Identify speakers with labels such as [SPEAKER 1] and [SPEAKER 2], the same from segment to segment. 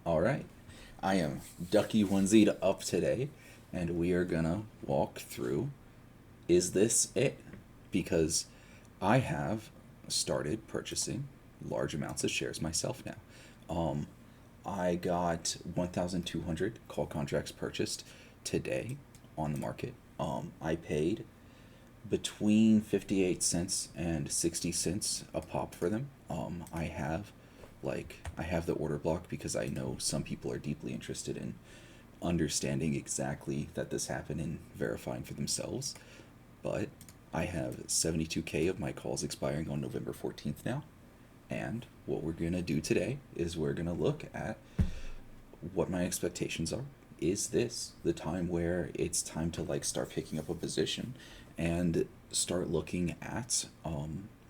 [SPEAKER 1] All right. I am Ducky Onesie up today, and we are gonna walk through is this it? Because I have started purchasing large amounts of shares myself now. Um, I got 1,200 call contracts purchased today on the market. I paid between 58 cents and 60 cents a pop for them. I have the order block because I know some people are deeply interested in understanding exactly that this happened and verifying for themselves. But I have 72K of my calls expiring on November 14th now. And what we're going to do today is we're going to look at what my expectations are. Is this the time where it's time to like start picking up a position and start looking at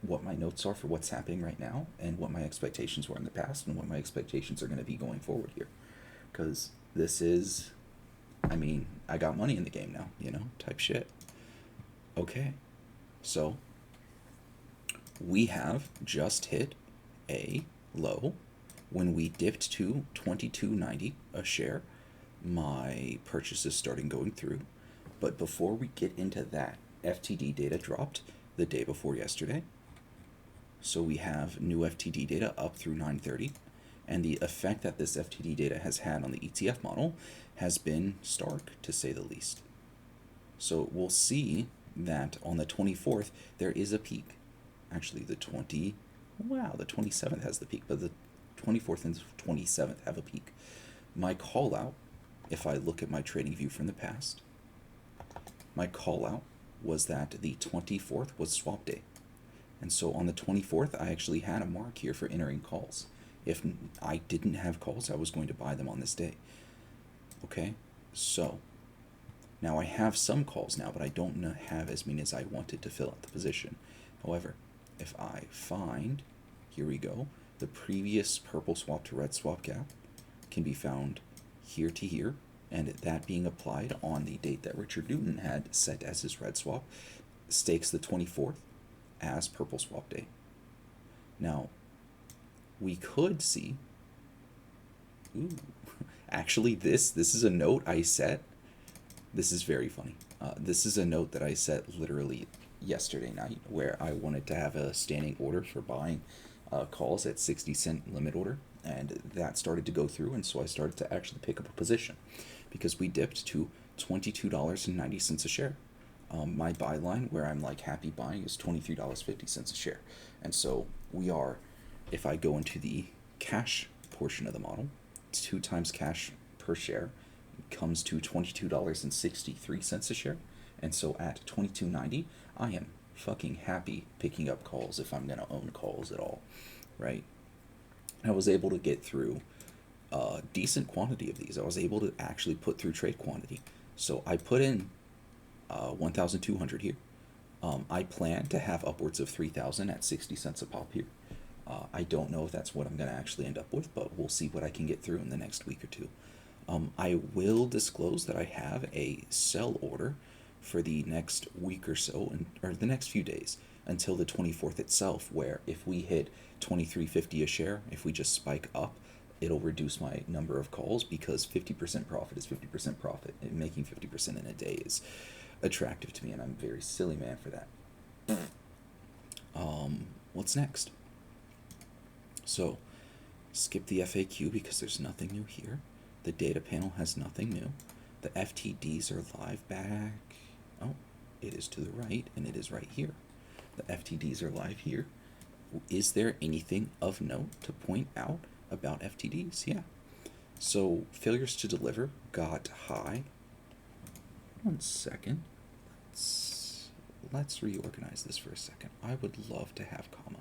[SPEAKER 1] what my notes are for what's happening right now and what my expectations were in the past and what my expectations are going to be going forward here? Because this is, I mean, I got money in the game now, type shit. Okay, so we have just hit a low when we dipped to 22.90 a share. My purchases starting going through. But before we get into that, FTD data dropped the day before yesterday. So we have new FTD data up through 9:30, and the effect that this FTD data has had on the ETF model has been stark, to say the least. So we'll see that on the 24th there is a peak. Actually, the 27th has the peak, but the 24th and 27th have a peak. My call out, if I look at my trading view from the past, my call out was that the 24th was swap day. And so on the 24th, I actually had a mark here for entering calls. If I didn't have calls, I was going to buy them on this day. Okay? So now I have some calls now, but I don't have as many as I wanted to fill out the position. However, if I find, here we go, the previous purple swap to red swap gap can be found here to here, and that being applied on the date that Richard Newton had set as his red swap stakes the 24th as purple swap day. Now, we could see, ooh, actually this is a note I set. This is very funny. This is a note that I set literally yesterday night where I wanted to have a standing order for buying calls at 60-cent limit order, and that started to go through, and so I started to actually pick up a position because we dipped to $22.90 a share. My buy line where I'm like happy buying is $23.50 a share, and so we are, if I go into the cash portion of the model, 2 times cash per share comes to $22.63 a share, and so at $22.90 I am fucking happy picking up calls if I'm gonna own calls at all, right? I was able to get through a decent quantity of these. I was able to actually put through trade quantity. So I put in 1,200 here. I plan to have upwards of 3,000 at 60 cents a pop here. I don't know if that's what I'm going to actually end up with, but we'll see what I can get through in the next week or two. I will disclose that I have a sell order for the next week or so, or the next few days until the 24th itself, where if we hit 23.50 a share, if we just spike up, it'll reduce my number of calls because 50% profit is 50% profit, and making 50% in a day is attractive to me, and I'm a very silly man for that. What's next? So, skip the FAQ because there's nothing new here. The data panel has nothing new. The FTDs are live back. Oh, it is to the right, and it is right here. The FTDs are live here. Is there anything of note to point out about FTDs? Yeah. So, failures to deliver got high. 1 second. Let's reorganize this for a second. I would love to have comma.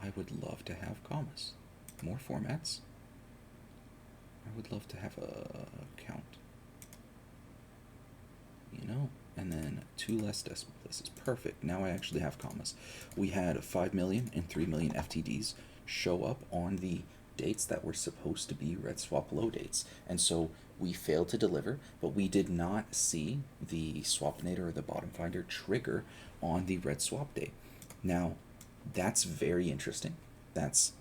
[SPEAKER 1] I would love to have commas. More formats. I would love to have a count. And then 2 less decimal places. Perfect. Now I actually have commas. We had 5 million and 3 million FTDs show up on the dates that were supposed to be red swap low dates. And so we failed to deliver, but we did not see the swapinator or the bottom finder trigger on the red swap day. Now, that's very interesting. That's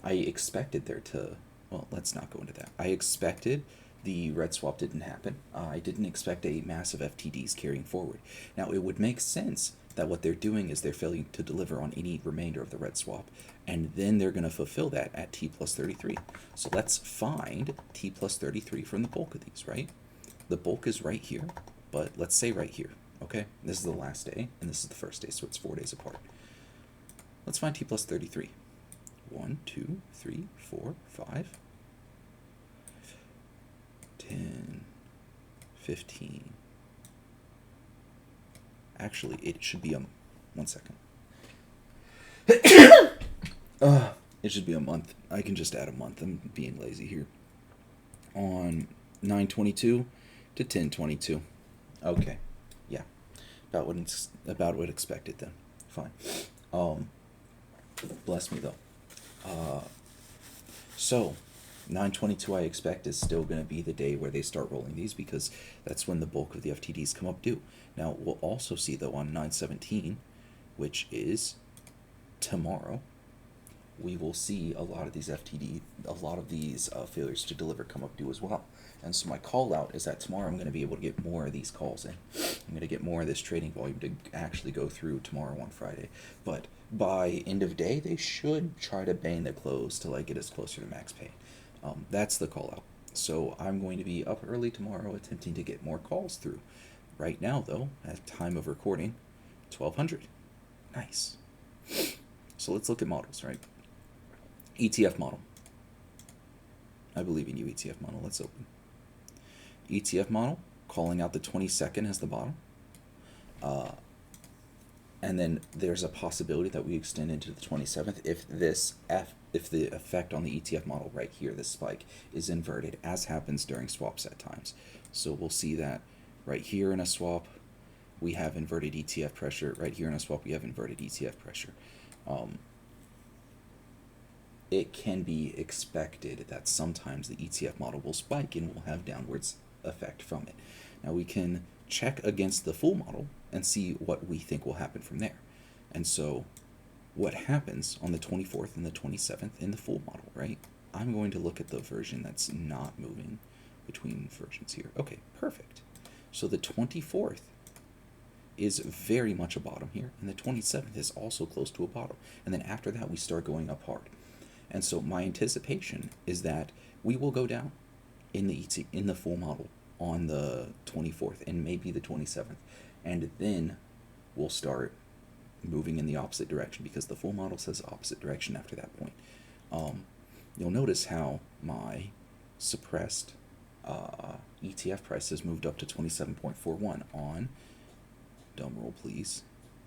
[SPEAKER 1] I expected there to, well, let's not go into that. I expected the red swap didn't happen. I didn't expect a massive FTDs carrying forward. Now, it would make sense that what they're doing is they're failing to deliver on any remainder of the red swap, and then they're going to fulfill that at t plus 33. So let's find t plus 33 from the bulk of these, right? The bulk is right here, but let's say right here, okay? This is the last day, and this is the first day, so it's 4 days apart. Let's find t plus 33. 1, 2, 3, 4, 5, 10, 15. Actually, it should be 1 second. It should be a month. I can just add a month. I'm being lazy here. On 9/22 to 10/22. Okay, yeah, about what expected then. Fine. Bless me though. So 9/22 I expect is still going to be the day where they start rolling these, because that's when the bulk of the FTDs come up due. Now we'll also see though on 9/17, which is tomorrow, we will see a lot of these failures to deliver come up due as well. And so my call out is that tomorrow I'm going to be able to get more of these calls in. I'm going to get more of this trading volume to actually go through tomorrow on Friday. But by end of day, they should try to bang the close to like get us closer to max pay. That's the call out. So I'm going to be up early tomorrow attempting to get more calls through. Right now though, at time of recording, 1200. Nice. So let's look at models, right? ETF model. I believe in you, ETF model. Let's open. ETF model, calling out the 22nd as the bottom. And then there's a possibility that we extend into the 27th if the effect on the ETF model right here, this spike, is inverted, as happens during swaps at times. So we'll see that right here in a swap, we have inverted ETF pressure. Right here in a swap, we have inverted ETF pressure. It can be expected that sometimes the ETF model will spike and will have downwards effect from it. Now we can check against the full model and see what we think will happen from there. And so what happens on the 24th and the 27th in the full model, right? I'm going to look at the version that's not moving between versions here. Okay, perfect. So the 24th is very much a bottom here, and the 27th is also close to a bottom. And then after that, we start going up hard. And so my anticipation is that we will go down in the full model on the 24th and maybe the 27th, and then we'll start moving in the opposite direction, because the full model says opposite direction after that point. You'll notice how my suppressed ETF price has moved up to 27.41 on, drum roll please,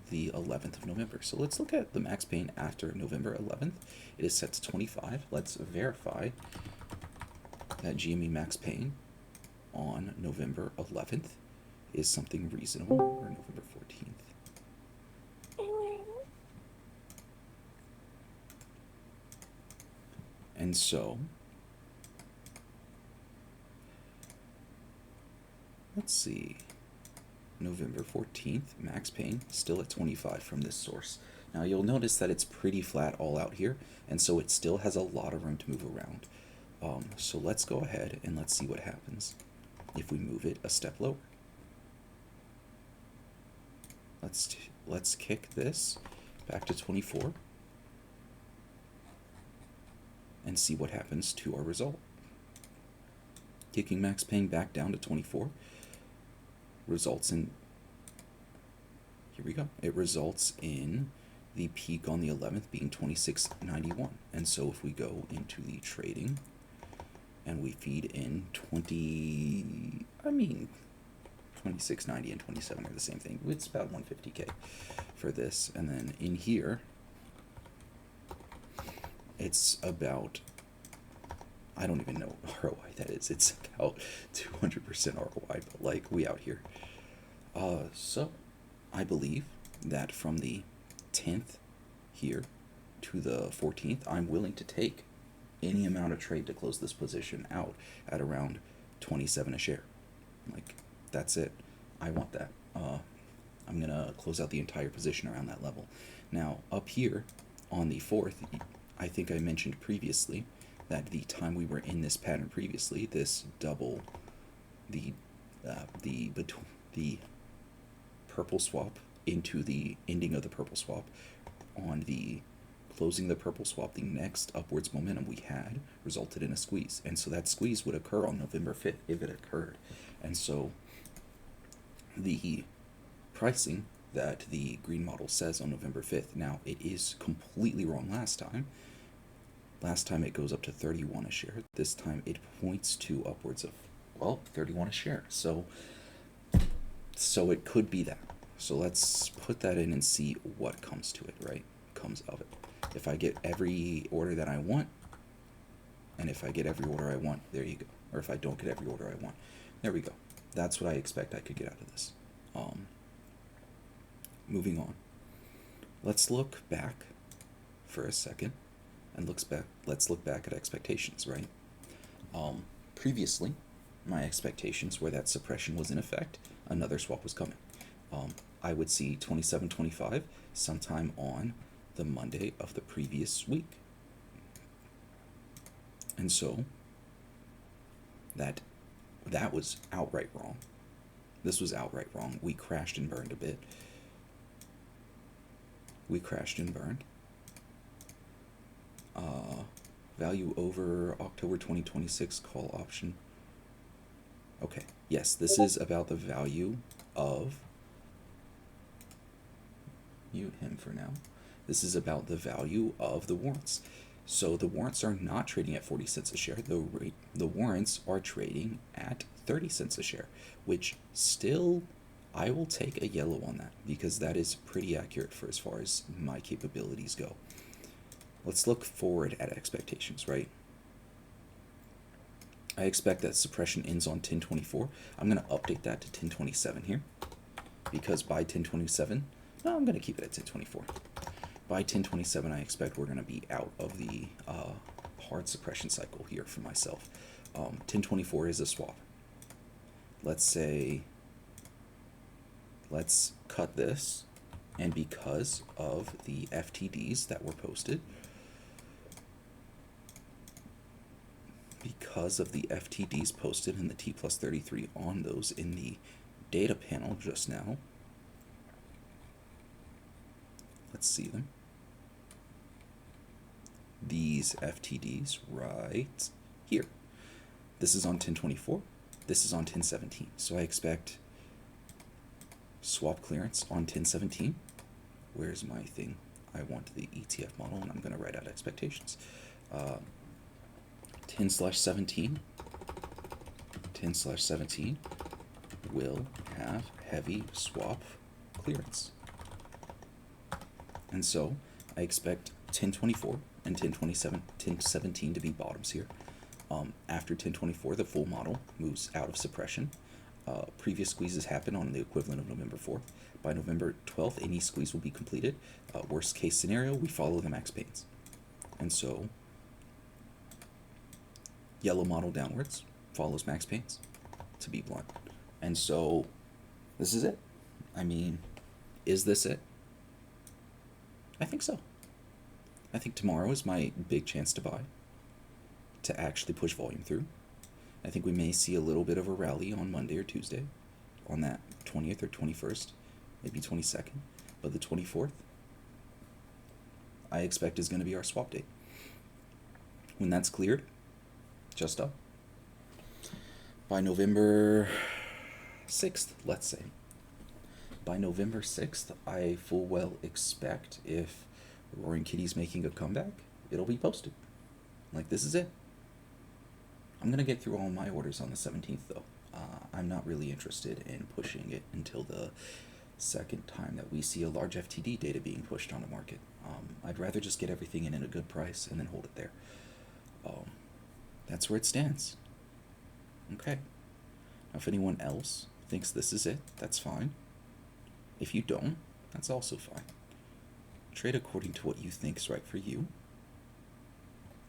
[SPEAKER 1] the 11th of November. So let's look at the max pain after November 11th. It is set to 25. Let's verify that GME max pain on November 11th is something reasonable, or November 14th. And so let's see, November 14th, max pain, still at 25 from this source. Now you'll notice that it's pretty flat all out here, and so it still has a lot of room to move around. So let's go ahead and let's see what happens if we move it a step lower. Let's kick this back to 24 and see what happens to our result. Kicking max pain back down to 24 results in, here we go, it results in the peak on the 11th being 26.91. And so if we go into the trading and we feed in 26.90 and 27 are the same thing. It's about 150K for this. And then in here, it's about, I don't even know what ROI that is. It's about 200% ROI, but like we out here. So I believe that from the 10th here to the 14th, I'm willing to take any amount of trade to close this position out at around 27 a share. Like, that's it. I want that. I'm going to close out the entire position around that level. Now, up here on the 4th, I think I mentioned previously that the time we were in this pattern previously, this double, the the purple swap into the ending of the purple swap, on the closing the purple swap, the next upwards momentum we had resulted in a squeeze. And so that squeeze would occur on November 5th if it occurred. And so the pricing that the green model says on November 5th, now it is completely wrong last time. Last time it goes up to 31 a share. This time it points to upwards of, well, 31 a share. So it could be that. So let's put that in and see what comes to it, right? Comes of it. If I get every order that I want, and if I get every order I want, there you go. Or if I don't get every order I want, there we go. That's what I expect I could get out of this. Moving on. Let's look back for a second, and let's look back at expectations, right? Previously, my expectations were that suppression was in effect, another swap was coming. I would see 27.25 sometime on the Monday of the previous week. And so that was outright wrong. This was outright wrong. We crashed and burned a bit. Value over October 2026 call option. Okay, yes, this is about the value of, mute him for now. This is about the value of the warrants. So the warrants are not trading at 40 cents a share. The warrants are trading at 30 cents a share, which still, I will take a yellow on that because that is pretty accurate for as far as my capabilities go. Let's look forward at expectations, right? I expect that suppression ends on 1024. I'm going to update that to 1027 here because by 1027, no, I'm going to keep it at 1024. By 1027, I expect we're going to be out of the hard suppression cycle here for myself. 1024 is a swap. Let's cut this, and because of the FTDs that were posted, and the T+33 on those in the data panel just now, let's see them. These FTDs right here. This is on 1024. This is on 1017. So I expect swap clearance on 1017. Where's my thing? I want the ETF model, and I'm going to write out expectations. 10/17 will have heavy swap clearance. And so I expect 1024 and 1017 to be bottoms here. After 1024, the full model moves out of suppression. Previous squeezes happen on the equivalent of November 4th. By November 12th, any squeeze will be completed. Worst case scenario, we follow the max pains. And so yellow model downwards follows max pains, to be blunt. And so this is it. I mean, is this it? I think so. I think tomorrow is my big chance to buy, to actually push volume through. I think we may see a little bit of a rally on Monday or Tuesday, on that 20th or 21st, maybe 22nd, but the 24th, I expect is going to be our swap date. When that's cleared, just up. By November 6th, let's say. By November 6th, I full well expect if Roaring Kitty's making a comeback, it'll be posted. Like, this is it. I'm going to get through all my orders on the 17th, though. I'm not really interested in pushing it until the second time that we see a large FTD data being pushed on the market. I'd rather just get everything in at a good price and then hold it there. That's where it stands. Okay. Now, if anyone else thinks this is it, that's fine. If you don't, that's also fine. Trade according to what you think is right for you.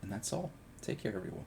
[SPEAKER 1] And that's all. Take care, everyone.